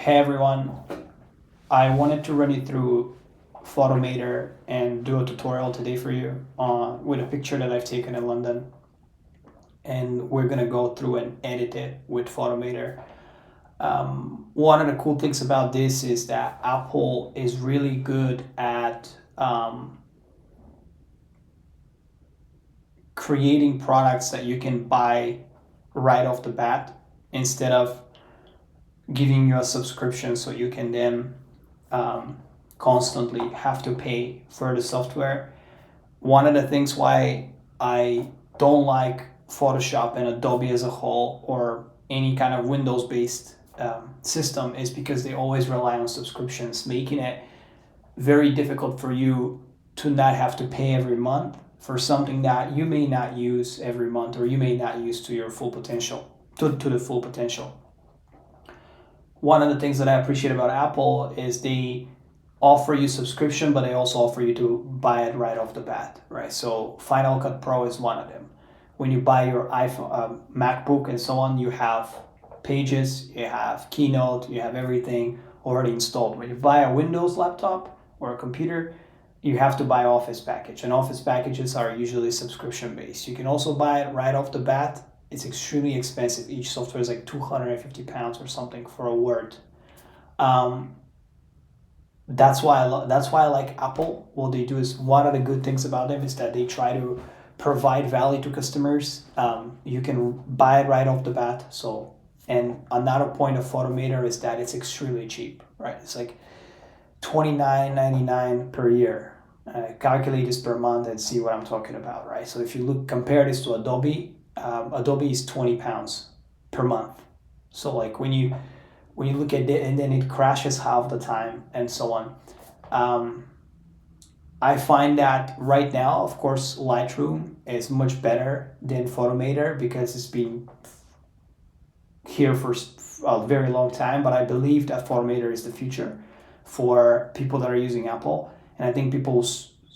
Hey everyone, I wanted to run you through Photomator and do a tutorial today for you with a picture that I've taken in London. And we're gonna go through and edit it with Photomator. One of the cool things about this is that Apple is really good at creating products that you can buy right off the bat instead of giving you a subscription so you can then constantly have to pay for the software. One of the things why I don't like Photoshop and Adobe as a whole or any kind of Windows based system is because they always rely on subscriptions, making it very difficult for you to not have to pay every month for something that you may not use every month or you may not use to your full potential, to the full potential. One of the things that I appreciate about Apple is they offer you subscription, but they also offer you to buy it right off the bat, right? So Final Cut Pro is one of them. When you buy your iPhone, MacBook, and so on, you have Pages, you have Keynote, you have everything already installed. When you buy a Windows laptop or a computer, you have to buy Office package, and Office packages are usually subscription based. You can also buy it right off the bat. It's extremely expensive. Each software is like £250 or something for a Word. That's why I like Apple. What they do is, one of the good things about them is that they try to provide value to customers. You can buy it right off the bat. So, and another point of Photomator is that it's extremely cheap, right? It's like $29.99 per year. Calculate this per month and see what I'm talking about, right? So if you compare this to Adobe, Adobe is £20 per month. So like when you look at it and then it crashes half the time and so on. I find that right now, of course, Lightroom is much better than Photomator because it's been here for a very long time, but I believe that Photomator is the future for people that are using Apple. And I think people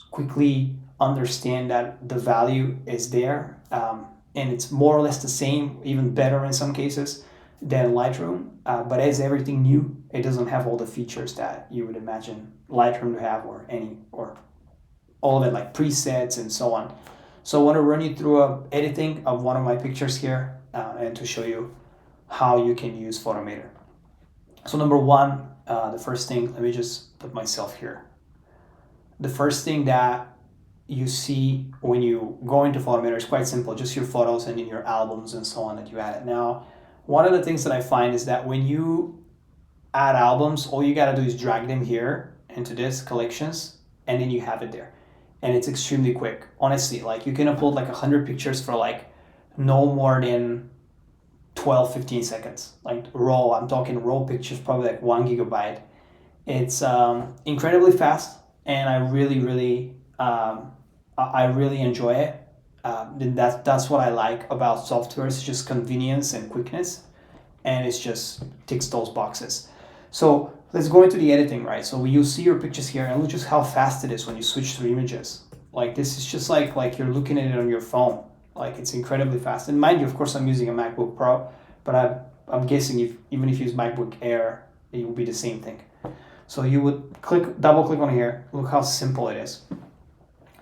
quickly understand that the value is there, and it's more or less the same, even better in some cases than Lightroom. But as everything new, it doesn't have all the features that you would imagine Lightroom to have, or all of it, like presets and so on. So I want to run you through a editing of one of my pictures here, and to show you how you can use Photomator. So number one, the first thing, let me just put myself here. The first thing that you see when you go into Photomator is quite simple, just your photos and in your albums and so on that you added. Now, one of the things that I find is that when you add albums, all you gotta do is drag them here into this collections, and then you have it there. And it's extremely quick. Honestly, like you can upload like 100 pictures for like no more than 12, 15 seconds. Like raw, I'm talking raw pictures, probably like 1 gigabyte. It's incredibly fast, and I really enjoy it. That's what I like about software. It's just convenience and quickness, and it's just ticks those boxes. So let's go into the editing, right? So you see your pictures here, and look just how fast it is when you switch to images. Like this is just like you're looking at it on your phone. Like it's incredibly fast. And mind you, of course, I'm using a MacBook Pro, but I'm guessing even if you use MacBook Air, it will be the same thing. So you would double click on here. Look how simple it is.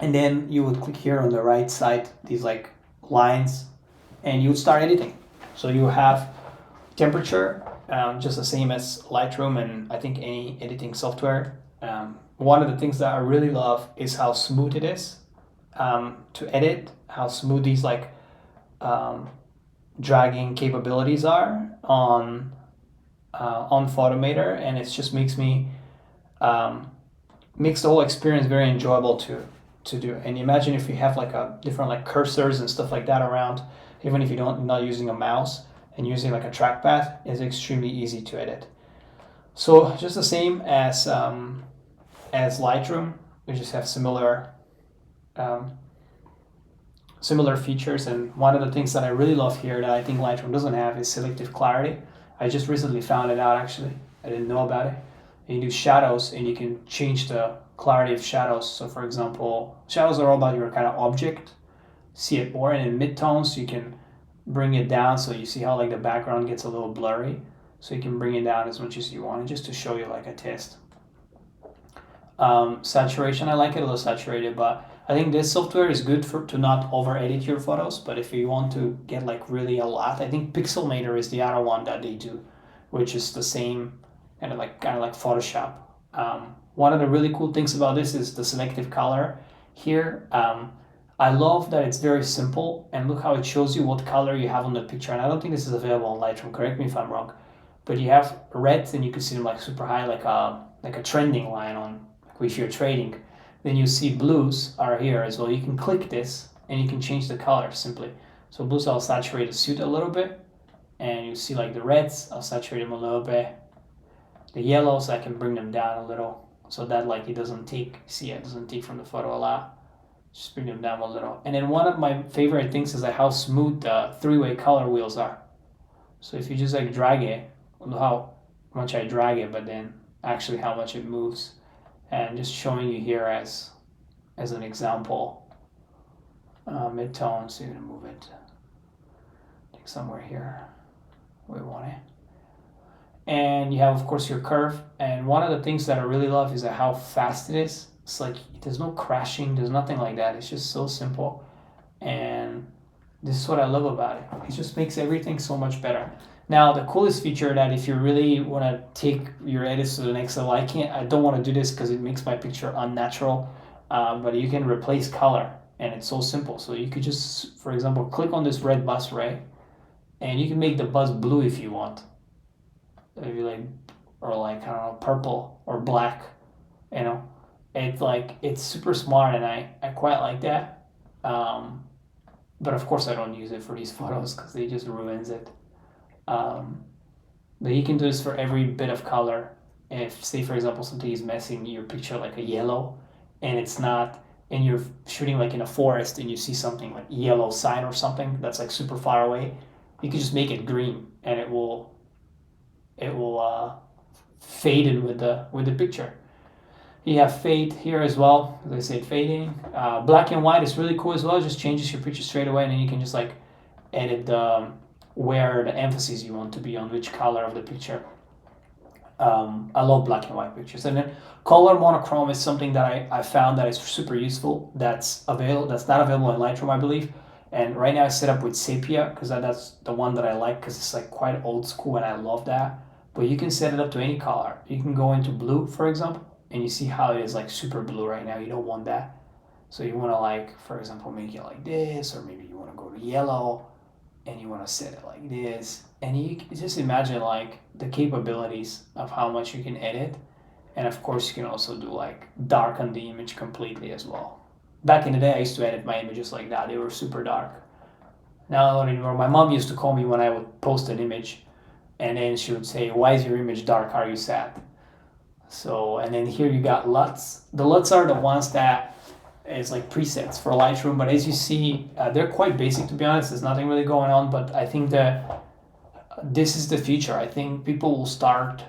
And then you would click here on the right side, these like lines, and you would start editing. So you have temperature, just the same as Lightroom and I think any editing software. One of the things that I really love is how smooth it is to edit, how smooth these like dragging capabilities are on Photomator, and it just makes the whole experience very enjoyable to do. And imagine if you have like a different like cursors and stuff like that around, even if you're not using a mouse and using like a trackpad, it's extremely easy to edit. So just the same as Lightroom, we just have similar features. And one of the things that I really love here that I think Lightroom doesn't have is selective clarity. I just recently found it out, actually. I didn't know about it. And you do shadows, and you can change the clarity of shadows. So for example, shadows are all about your kind of object, see it more, and in midtones you can bring it down so you see how like the background gets a little blurry. So you can bring it down as much as you want, just to show you like a test. Saturation, I like it a little saturated, but I think this software is good for to not over edit your photos. But if you want to get like really a lot, I think Pixelmator is the other one that they do, which is the same kind of like Photoshop. One of the really cool things about this is the selective color here. I love that it's very simple, and look how it shows you what color you have on the picture. And I don't think this is available on Lightroom. Correct me if I'm wrong, but you have reds, and you can see them like super high, like a trending line on, if you're trading. Then you see blues are here as well. You can click this and you can change the color simply. So blues, I'll saturate the suit a little bit, and you see like the reds, I'll saturate them a little bit. The yellows, I can bring them down a little so that like it doesn't take, see, it doesn't take from the photo a lot. Just bring them down a little. And then one of my favorite things is like how smooth the three-way color wheels are. So if you just like drag it, I don't know how much I drag it, but then actually how much it moves. And just showing you here as an example, mid-tone, so you're gonna move it, I think somewhere here, where we want it. And you have, of course, your curve. And one of the things that I really love is how fast it is. It's like there's no crashing, there's nothing like that. It's just so simple. And this is what I love about it. It just makes everything so much better. Now, the coolest feature that if you really want to take your edits to the next level, I don't want to do this because it makes my picture unnatural, but you can replace color, and it's so simple. So you could just, for example, click on this red bus, right? And you can make the bus blue if you want. Maybe like, or like, I don't know, purple or black, you know? It's super smart, and I quite like that. But of course I don't use it for these photos because they just ruins it. But you can do this for every bit of color. If, say for example, something is messing your picture like a yellow, and it's not, and you're shooting like in a forest and you see something like yellow sign or something that's like super far away, you can just make it green, and it will fade in with the picture. You have fade here as well, as I said, fading. Black and white is really cool as well. It just changes your picture straight away, and then you can just like edit where the emphasis you want to be on, which color of the picture. I love black and white pictures. And then color monochrome is something that I found that is super useful. That's not available in Lightroom, I believe. And right now I set up with sepia because that's the one that I like, because it's like quite old school and I love that. But you can set it up to any color. You can go into blue, for example, and you see how it is like super blue right now. You don't want that. So you want to, like, for example, make it like this, or maybe you want to go to yellow and you want to set it like this. And you just imagine like the capabilities of how much you can edit. And of course you can also do like darken the image completely as well. Back in the day I used to edit my images like that. They were super dark. Now not anymore. My mom used to call me when I would post an image, and then she would say, "Why is your image dark? Are you sad?" So, and then here you got LUTs. The LUTs are the ones that is like presets for Lightroom, but as you see, they're quite basic, to be honest. There's nothing really going on, but I think that this is the future. I think people will start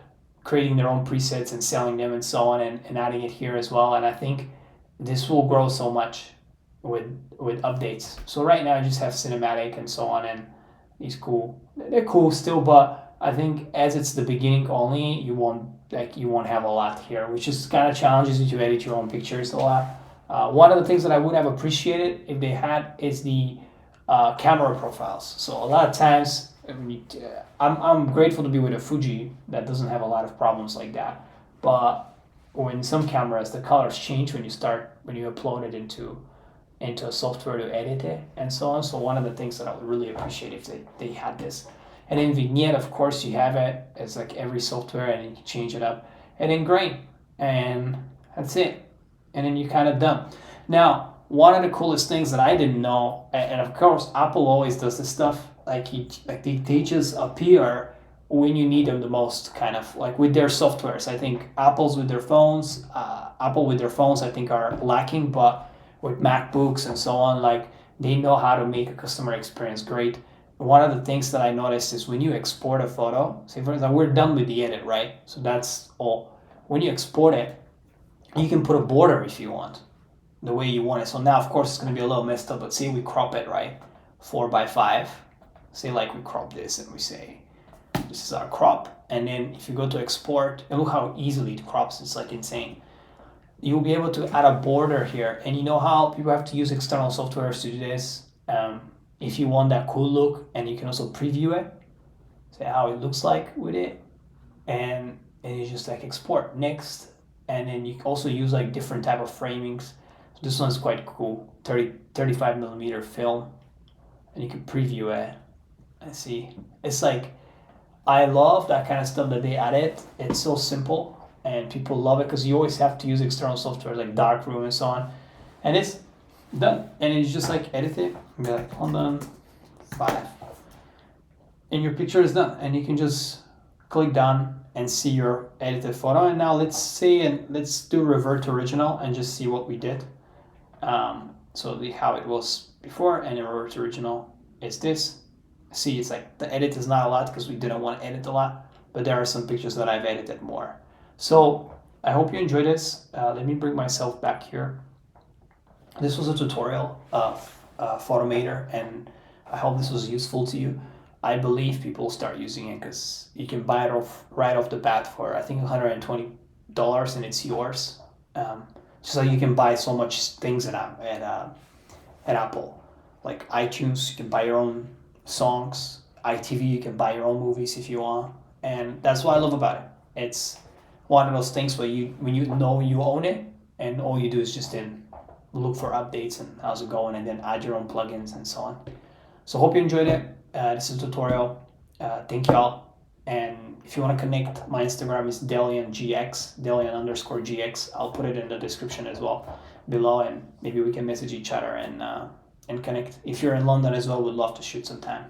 creating their own presets and selling them and so on, and adding it here as well. And I think this will grow so much with updates. So right now I just have cinematic and so on, and these they're cool still, but I think as it's the beginning only, you won't have a lot here, which is kind of challenges you to edit your own pictures a lot. One of the things that I would have appreciated if they had is the camera profiles. So a lot of times, I'm grateful to be with a Fuji that doesn't have a lot of problems like that. But when some cameras, the colors change when you upload it into a software to edit it and so on. So one of the things that I would really appreciate if they had this. And in Vignette, of course, you have it. It's like every software, and you can change it up. And then grain, and that's it. And then you're kind of done. Now, one of the coolest things that I didn't know, and of course Apple always does this stuff, they just appear when you need them the most, kind of like with their softwares. I think Apple with their phones, I think are lacking, but with MacBooks and so on, like they know how to make a customer experience great. One of the things that I noticed is when you export a photo, say for example, we're done with the edit, right? So that's all. When you export it, you can put a border if you want, the way you want it. So now, of course, it's going to be a little messed up, but say we crop it, right? 4:5. Say like we crop this and we say This is our crop. And then if you go to export, and look how easily it crops. It's like insane. You'll be able to add a border here. And you know how people have to use external softwares to do this? If you want that cool look, and you can also preview it, say how it looks like with it. And you just like export next. And then you can also use like different type of framings. This one's quite cool, 35 millimeter film, and you can preview it and see. It's like, I love that kind of stuff that they added. It's so simple and people love it because you always have to use external software like Darkroom and so on. And it's done. And you just like edit it and be like, London 5. And your picture is done. And you can just click done and see your edited photo. And now let's do revert to original and just see what we did. So how it was before, and in revert to original, it's this. See, it's like the edit is not a lot because we didn't want to edit a lot, but there are some pictures that I've edited more. So I hope you enjoyed this. Let me bring myself back here. This was a tutorial of Photomator, and I hope this was useful to you. I believe people will start using it because you can buy it right off the bat for I think $120, and it's yours. Just like you can buy so much things at Apple, like iTunes, you can buy your own songs. ITV, you can buy your own movies if you want, and that's what I love about it. It's one of those things where when you know you own it, and all you do is just then look for updates and how's it going, and then add your own plugins and so on. So hope you enjoyed it. This is a tutorial. Thank y'all. And if you want to connect, my Instagram is DelianGX, Delian_GX. I'll put it in the description as well below, and maybe we can message each other and connect. If you're in London as well, we'd love to shoot some time.